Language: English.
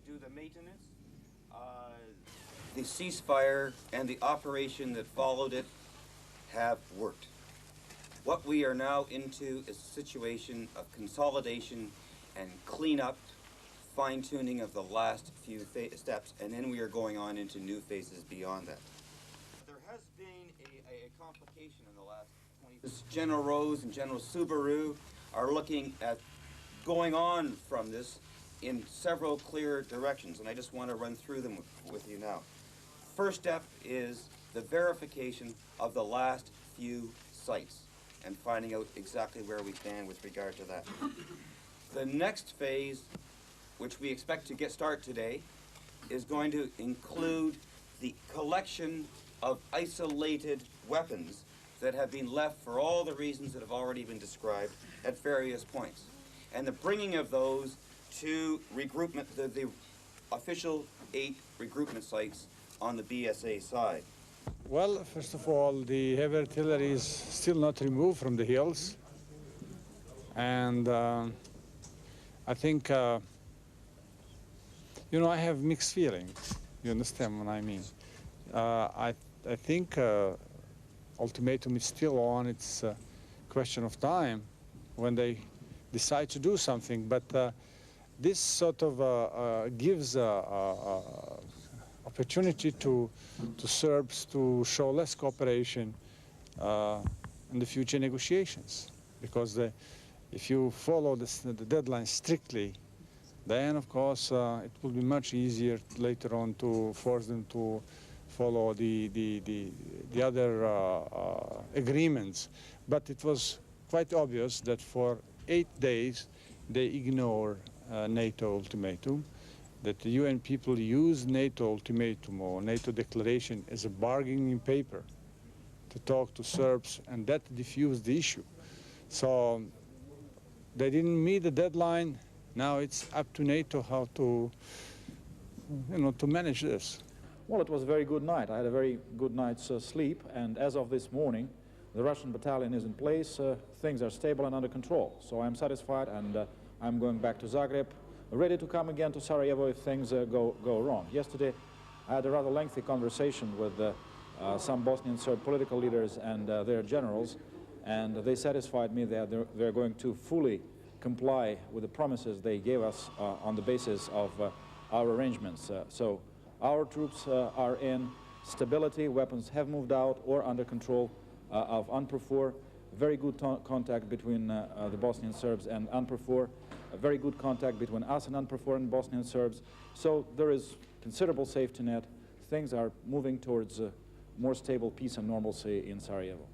do the maintenance. The ceasefire and the operation that followed it have worked. What we are now into is a situation of consolidation and cleanup, fine-tuning of the last few steps, and then we are going on into new phases beyond that. There has been a complication in the last 20 years. General Rose and General Subaru are looking at going on from this in several clear directions, and I just want to run through them with you now. First step is the verification of the last few sites and finding out exactly where we stand with regard to that. The next phase, which we expect to start today, is going to include the collection of isolated weapons that have been left for all the reasons that have already been described at various points, and the bringing of those to regroupment, the official 8 regroupment sites on the BSA side. Well, first of all, the heavy artillery is still not removed from the hills, and I think, you know, I have mixed feelings. You understand what I mean? I think ultimatum is still on. It's a question of time when they decide to do something, but this sort of gives opportunity to Serbs to show less cooperation in the future negotiations, because if you follow the deadline strictly, then of course it will be much easier later on to force them to follow the other agreements. But it was quite obvious that for 8 days they ignore NATO ultimatum, that the UN people use NATO ultimatum or NATO declaration as a bargaining paper to talk to Serbs, and that diffused the issue. So they didn't meet the deadline. Now it's up to NATO how to, you know, to manage this. Well, it was a very good night. I had a very good night's sleep, and as of this morning, the Russian battalion is in place. Things are stable and under control. So I'm satisfied, and I'm going back to Zagreb, ready to come again to Sarajevo if things go wrong. Yesterday, I had a rather lengthy conversation with some Bosnian Serb political leaders and their generals, and they satisfied me that they're going to fully comply with the promises they gave us on the basis of our arrangements. So our troops are in stability, weapons have moved out or under control of UNPROFOR, very good contact between the Bosnian Serbs and UNPROFOR, a very good contact between us and UNPROFOR and Bosnian Serbs. So there is considerable safety net. Things are moving towards more stable peace and normalcy in Sarajevo.